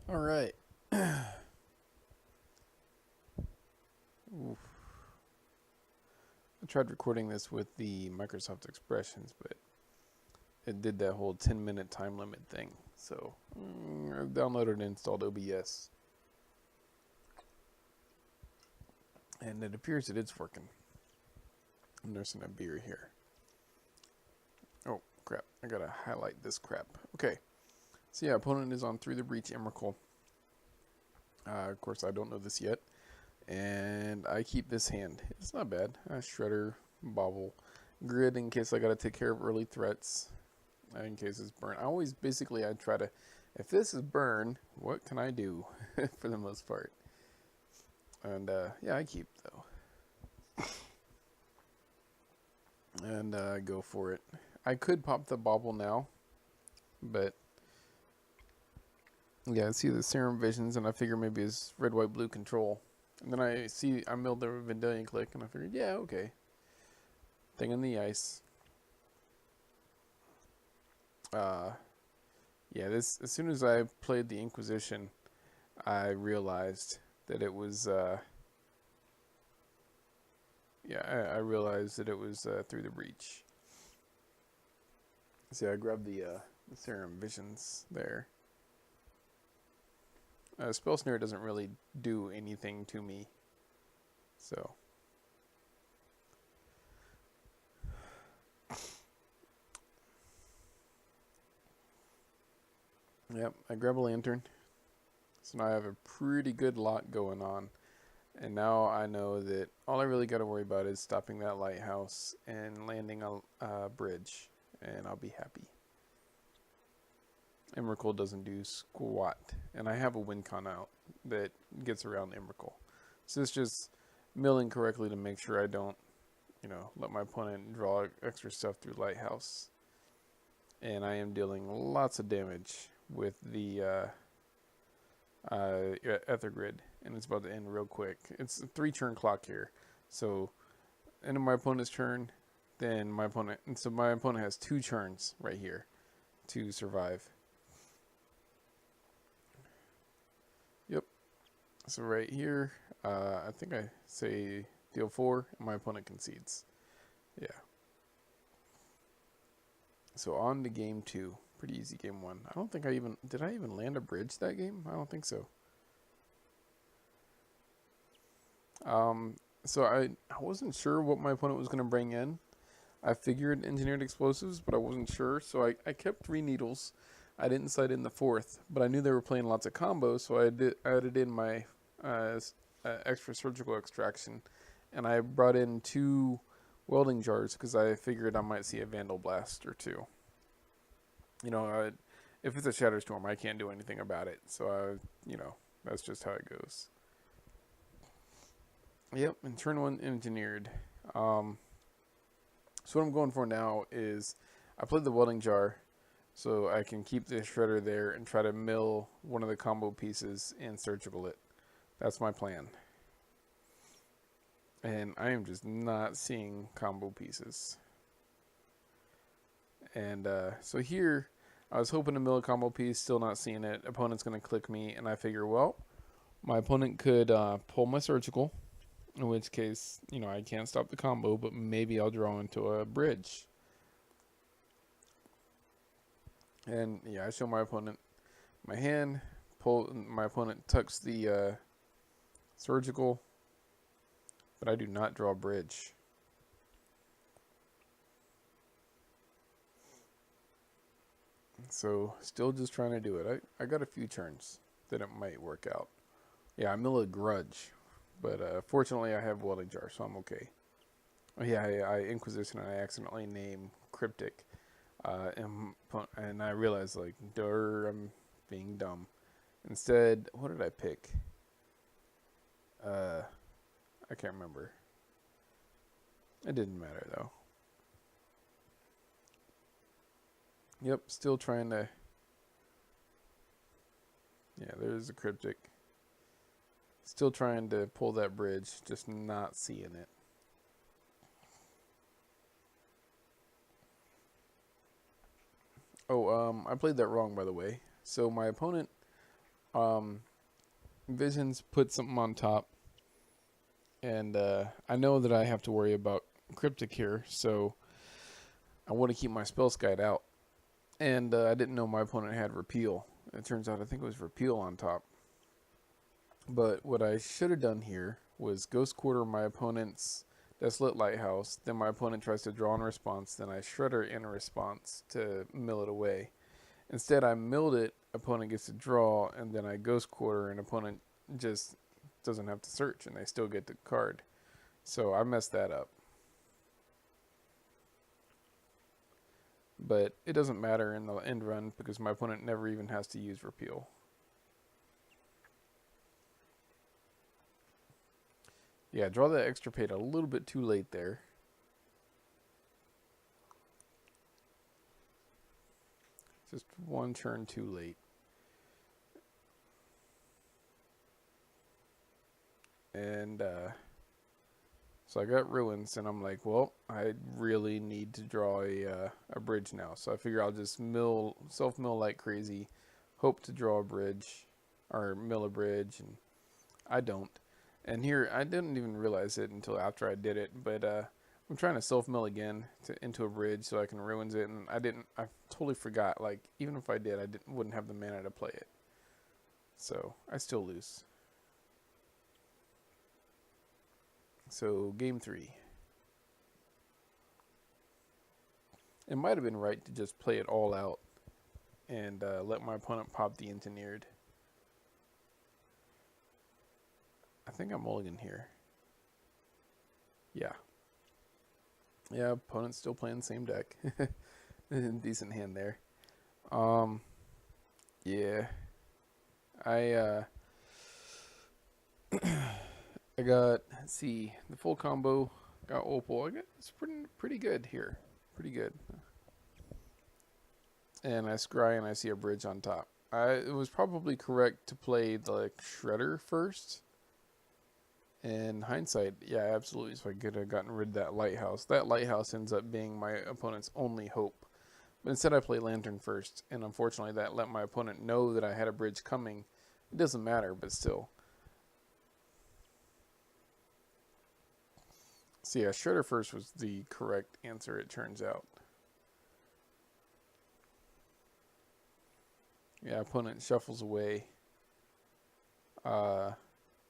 All right. Oof. I tried recording this with the Microsoft Expressions, but it did that whole 10-minute time limit thing. So I downloaded and installed OBS, and it appears that it's working. I'm nursing a beer here. Oh, crap. I gotta highlight this crap. Okay. So yeah, opponent is on Through the Breach Emrakul. Of course, I don't know this yet. And I keep this hand. It's not bad. Shredder, Bobble, Grid in case I gotta take care of early threats. In case it's burn. I try to, if this is burn, what can I do for the most part? And yeah, I keep though. And go for it. I could pop the Bobble now, but yeah, I see the Serum Visions and I figure maybe it's red, white, blue control. And then I milled the Vendilion Click and I figured, yeah, okay. Thing in the ice. Yeah, as soon as I played the Inquisition, I realized that it was, I realized that it was Through the Breach. See, I grabbed the Serum Visions there. Spell Snare doesn't really do anything to me, so. Yep, I grab a Lantern. So now I have a pretty good lot going on. And now I know that all I really got to worry about is stopping that lighthouse and landing a bridge, and I'll be happy. Emrakul doesn't do squat, and I have a win con out that gets around Emrakul. So it's just milling correctly to make sure I don't, let my opponent draw extra stuff through lighthouse. And I am dealing lots of damage with the Aether Grid, and it's about to end real quick. It's a 3-turn clock here, so end of my opponent's turn, then my opponent, and so my opponent has 2 turns right here to survive. Yep. So right here, I think I say deal 4, and my opponent concedes. Yeah. So on to game 2. Pretty easy game 1. I don't think did I even land a bridge that game? I don't think so. So I wasn't sure what my opponent was going to bring in. I figured engineered explosives, but I wasn't sure, so I kept 3 needles. I didn't sight in the 4th, but I knew they were playing lots of combos, so I added in my extra surgical extraction, and I brought in 2 welding jars because I figured I might see a Vandal Blast or 2. If it's a Shatter Storm, I can't do anything about it, so that's just how it goes. Yep, and turn 1 engineered. So what I'm going for now is I played the welding jar so I can keep the shredder there and try to mill one of the combo pieces and surgical it. That's my plan. And I am just not seeing combo pieces. And so here, I was hoping to mill a combo piece, still not seeing it. Opponent's going to click me, and I figure, well, my opponent could pull my surgical, in which case, I can't stop the combo, but maybe I'll draw into a bridge. And yeah, I show my opponent my hand, my opponent tucks the surgical, but I do not draw a bridge. So still just trying to do it. I got a few turns that it might work out. Yeah, I mill a grudge, but fortunately I have welding jar, so I'm okay. Oh yeah, I Inquisition, and I accidentally name Cryptic. And I realized, I'm being dumb. Instead, what did I pick? I can't remember. It didn't matter, though. Yep, still trying to... Yeah, there's a Cryptic. Still trying to pull that bridge, just not seeing it. Oh, I played that wrong, by the way. So my opponent Visions put something on top, and I know that I have to worry about Cryptic here, so I want to keep my Spell Guide out. And I didn't know my opponent had Repeal. It turns out I think it was Repeal on top. But what I should have done here was Ghost Quarter my opponent's Desolate Lighthouse, then my opponent tries to draw in response, then I Shredder in response to mill it away. Instead, I milled it, opponent gets to draw, and then I Ghost Quarter, and opponent just doesn't have to search, and they still get the card. So I messed that up. But it doesn't matter in the end run because my opponent never even has to use Repeal. Yeah, draw that Extirpate a little bit too late there. Just one turn too late. And so I got Ruins, and I'm like, well, I really need to draw a bridge now. So I figure I'll just self-mill like crazy, hope to draw a bridge, or mill a bridge, and I don't. And here, I didn't even realize it until after I did it, but I'm trying to self-mill again into a bridge so I can Ruins it, and I totally forgot, like, even if I did, wouldn't have the mana to play it. So, I still lose. So, game 3. It might have been right to just play it all out and let my opponent pop the Engineered. I think I'm mulligan here. Yeah. Yeah, opponent's still playing the same deck. Decent hand there. Yeah. I got, let's see, the full combo, got Opal. It's pretty good here. Pretty good. And I scry and I see a bridge on top. It was probably correct to play the Shredder first. In hindsight, yeah, absolutely. So I could have gotten rid of that Lighthouse. That Lighthouse ends up being my opponent's only hope. But instead I play Lantern first. And unfortunately that let my opponent know that I had a bridge coming. It doesn't matter, but still. So yeah, Shredder first was the correct answer, it turns out. Yeah, opponent shuffles away. What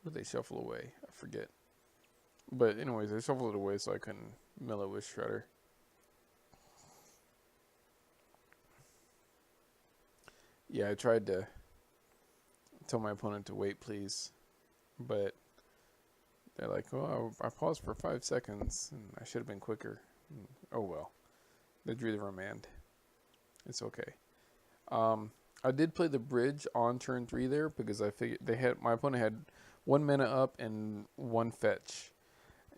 did they shuffle away? I forget. But anyways, they shuffled it away so I couldn't mill it with Shredder. Yeah, I tried to tell my opponent to wait, please. But they're like, oh, I paused for 5 seconds, and I should have been quicker. Oh well. They drew the remand. It's okay. I did play the bridge on turn 3 there because I figured my opponent had 1 mana up and 1 fetch.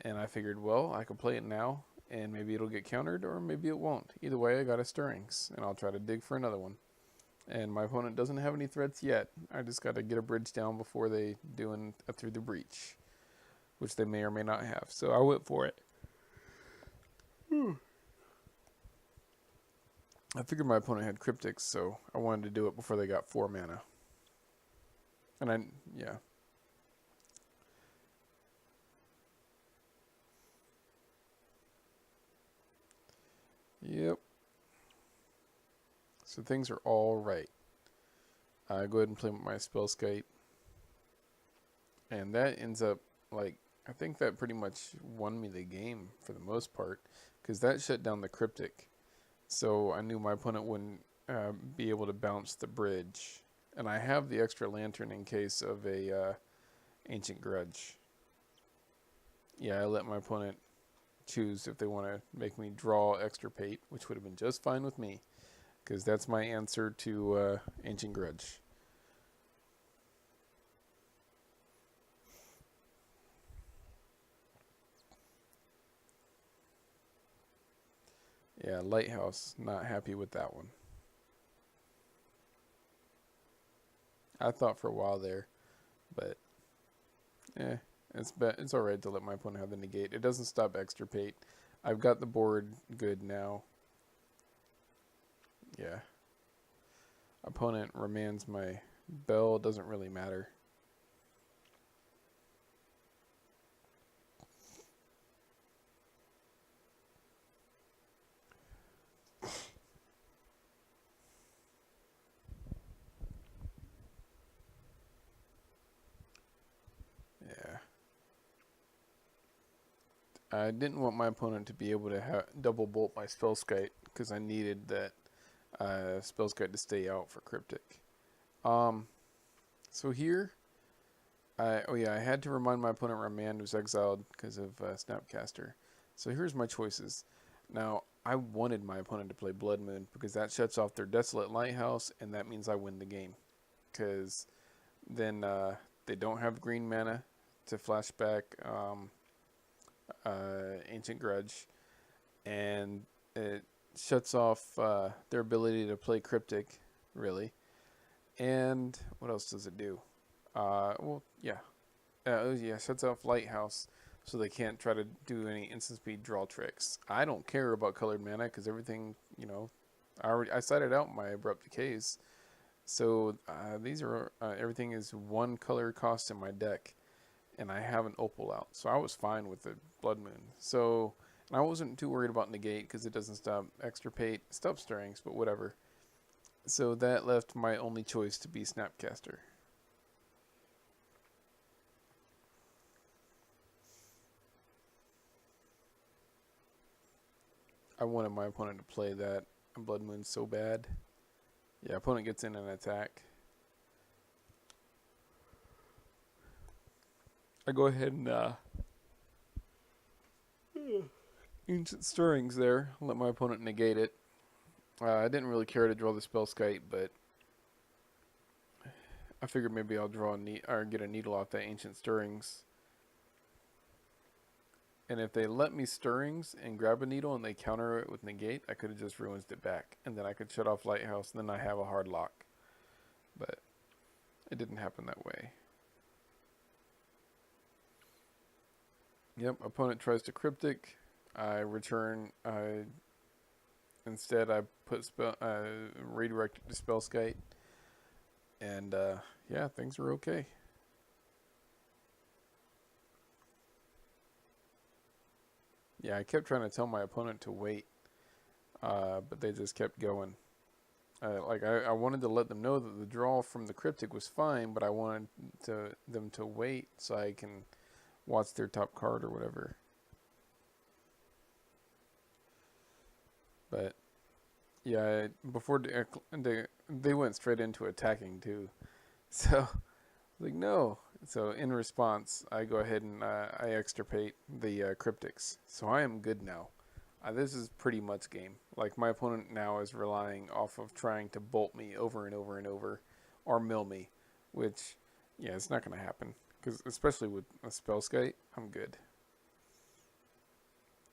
And I figured, well, I could play it now, and maybe it'll get countered, or maybe it won't. Either way, I got a Stirrings, and I'll try to dig for another one. And my opponent doesn't have any threats yet. I just got to get a bridge down before they do a Through the Breach, which they may or may not have. So I went for it. I figured my opponent had Cryptics, so I wanted to do it before they got 4 mana. And yeah. Yep. So things are all right. I go ahead and play with my Spellskite. And that ends up, like, I think that pretty much won me the game for the most part. Because that shut down the Cryptic. So I knew my opponent wouldn't be able to bounce the bridge. And I have the extra Lantern in case of a Ancient Grudge. Yeah, I let my opponent choose if they want to make me draw Extirpate, which would have been just fine with me. Because that's my answer to Ancient Grudge. Yeah, Lighthouse, not happy with that one. I thought for a while there, but it's alright to let my opponent have the negate. It doesn't stop Extirpate. I've got the board good now. Yeah. Opponent remands my Bell doesn't really matter. Yeah. I didn't want my opponent to be able to double bolt my Spellskite because I needed that Spellskite to stay out for Cryptic. So here, I had to remind my opponent Remand was exiled because of Snapcaster. So here's my choices. Now, I wanted my opponent to play Blood Moon because that shuts off their Desolate Lighthouse, and that means I win the game. Because then they don't have green mana to flashback Ancient Grudge, and it shuts off their ability to play Cryptic, really. And what else does it do? Shuts off Lighthouse, so they can't try to do any instant speed draw tricks. I don't care about colored mana because everything, I cited out my Abrupt Decays. So these are everything is one color cost in my deck, and I have an Opal out, so I was fine with the Blood Moon. So and I wasn't too worried about Negate because it doesn't stop Extirpate, stop Stirrings, but whatever. So that left my only choice to be Snapcaster. I wanted my opponent to play that Blood Moon so bad. Yeah, opponent gets in an attack. I go ahead and Ancient Stirrings there. Let my opponent negate it. I didn't really care to draw the Spellskite, but I figured maybe I'll draw get a needle off that Ancient Stirrings. And if they let me Stirrings and grab a needle and they counter it with negate, I could have just ruined it back. And then I could shut off Lighthouse, and then I have a hard lock. But it didn't happen that way. Yep, opponent tries to Cryptic. I return. Instead, I put redirected to Spellskite. And yeah, things were okay. Yeah, I kept trying to tell my opponent to wait, but they just kept going. I wanted to let them know that the draw from the Cryptic was fine, but I wanted them to wait so I can watch their top card or whatever. But yeah, before they went straight into attacking too, so like no. So in response, I go ahead and I extirpate the Cryptics. So I am good now. This is pretty much game. Like my opponent now is relying off of trying to bolt me over and over and over, or mill me, which yeah, it's not going to happen. Because especially with a Spellskite, I'm good.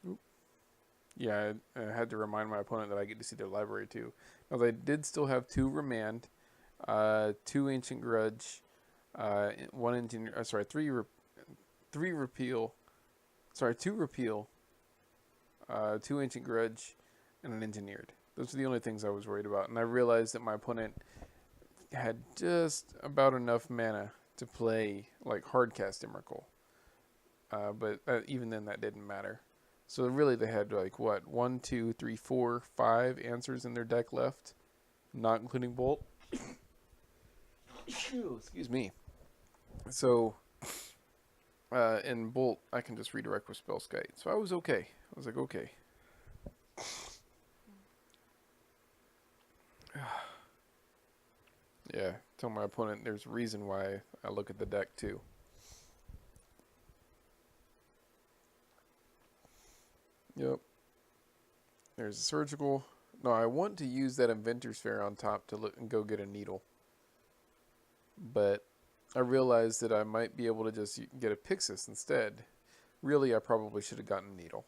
Oop. Yeah, I had to remind my opponent that I get to see their library too. Now they did still have 2 Remand, 2 Ancient Grudge, 1 Engineer. Sorry, 3 Repeal. Sorry, 2 Repeal, 2 Ancient Grudge, and an Engineered. Those are the only things I was worried about. And I realized that my opponent had just about enough mana to play like hardcast Emrakul. But even then that didn't matter. So really they had like what, 1, 2, 3, 4, 5 answers in their deck left, not including Bolt. Excuse me. So in Bolt I can just redirect with Spellskite. So I was okay. I was like, okay. Yeah, tell my opponent there's a reason why I look at the deck too. Yep. There's a surgical. No, I want to use that Inventor's Fair on top to look and go get a needle. But I realized that I might be able to just get a Pixis instead. Really, I probably should have gotten a needle.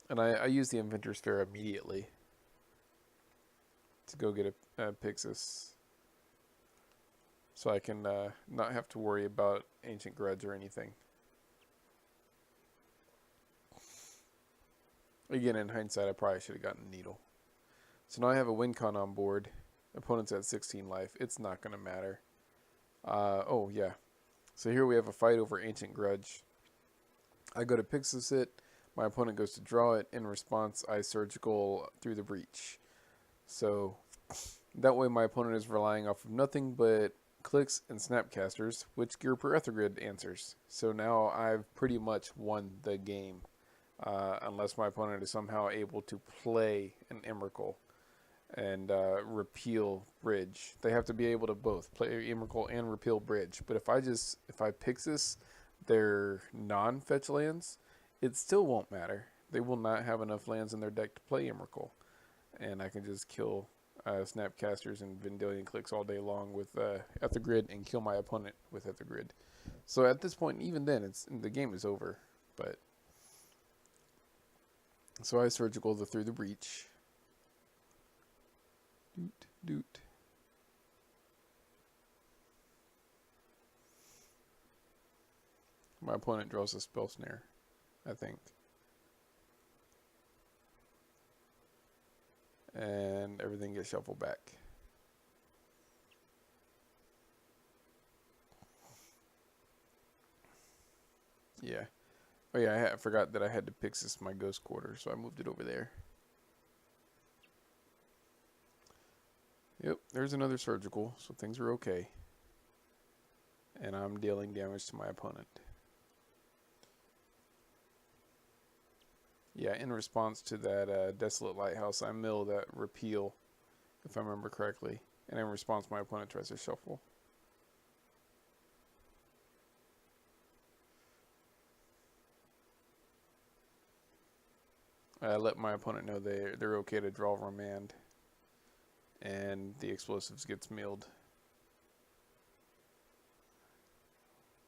And I used the Inventor's Fair immediately to go get a Pixis. So I can not have to worry about Ancient Grudge or anything. Again, in hindsight, I probably should have gotten a needle. So now I have a WinCon on board, Opponent's at 16 life. It's not going to matter. Oh, yeah. So here we have a fight over Ancient Grudge. I go to Pixis it. My opponent goes to draw it. In response, I surgical through the breach. So that way my opponent is relying off of nothing but clicks and snapcasters, which Ghirapur AEther Grid answers. So now I've pretty much won the game. Unless my opponent is somehow able to play an Emrakul and repeal bridge. They have to be able to both play Emrakul and repeal bridge. But if I Pixis their non-fetch lands, it still won't matter. They will not have enough lands in their deck to play Emrakul. And I can just kill Snapcasters and Vendilion clicks all day long with AEther Grid and kill my opponent with AEther Grid. So at this point, even then, the game is over. But so I surgical through the breach. Doot, doot. My opponent draws a spell snare, I think. And everything gets shuffled back. Yeah. Oh yeah, I forgot that I had to Pixis my Ghost Quarter, so I moved it over there. Yep, there's another surgical, so things are okay. And I'm dealing damage to my opponent. Yeah, in response to that Desolate Lighthouse, I mill that repeal, if I remember correctly. And in response, my opponent tries to shuffle. I let my opponent know they're okay to draw Remand. And the explosives gets milled.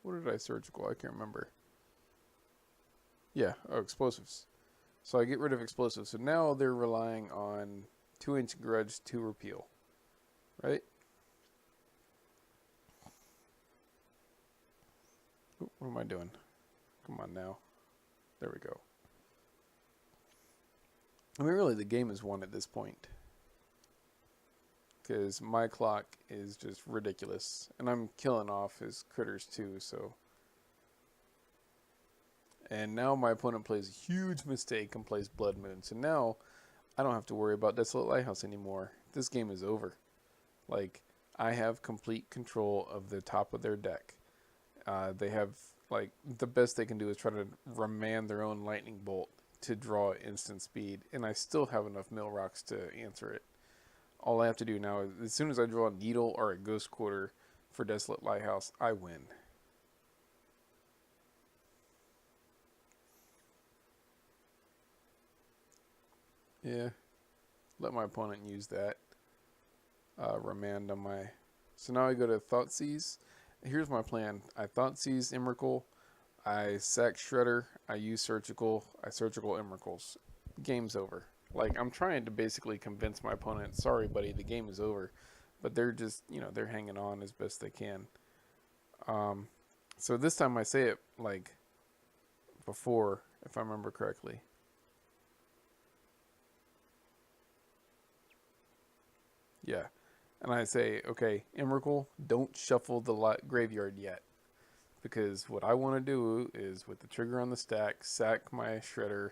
What did I surgical? I can't remember. Yeah, oh, explosives. So I get rid of explosives. So now they're relying on 2 Ancient Grudge, 2 repeal. Right? Ooh, what am I doing? Come on now. There we go. I mean, really, the game is won at this point. Because my clock is just ridiculous. And I'm killing off his critters too, so. And now my opponent plays a huge mistake and plays Blood Moon. So now I don't have to worry about Desolate Lighthouse anymore. This game is over. Like, I have complete control of the top of their deck. They have, like, the best they can do is try to remand their own Lightning Bolt to draw instant speed. And I still have enough mill rocks to answer it. All I have to do now is, as soon as I draw a Needle or a Ghost Quarter for Desolate Lighthouse, I win. Yeah. Let my opponent use that. Remand on my... So now I go to Thoughtseize. Here's my plan. I Thoughtseize Emrakul. I sack Shredder. I use Surgical. I Surgical Emrakuls. Game's over. Like, I'm trying to basically convince my opponent, sorry, buddy, the game is over. But they're just, they're hanging on as best they can. So this time I say it, like, before, if I remember correctly. Yeah. And I say, okay, Emrakul, don't shuffle the graveyard yet. Because what I want to do is, with the trigger on the stack, sack my Shredder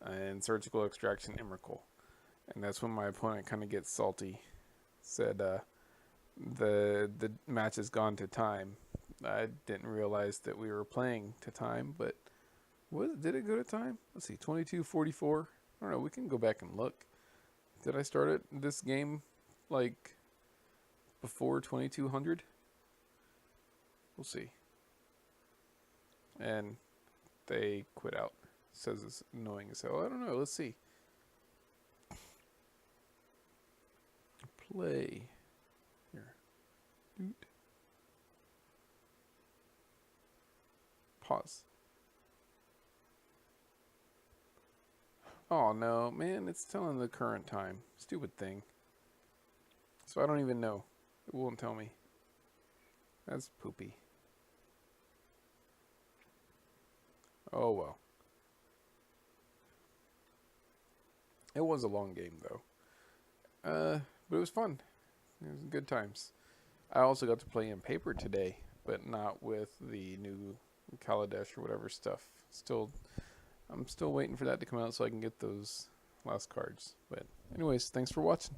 and Surgical Extraction Emrakul. And that's when my opponent kind of gets salty. Said, the match has gone to time. I didn't realize that we were playing to time, but did it go to time? Let's see, 22:44. I don't know, we can go back and look. Did I start this game, like, before 2200? We'll see. And they quit out. Says it's annoying as hell. I don't know. Let's see. Play. Here. Doot. Pause. Oh no, man, it's telling the current time. Stupid thing. So I don't even know. It won't tell me. That's poopy. Oh well. It was a long game though. But it was fun. It was good times. I also got to play in paper today, but not with the new Kaladesh or whatever stuff. I'm still waiting for that to come out so I can get those last cards. But anyways, thanks for watching.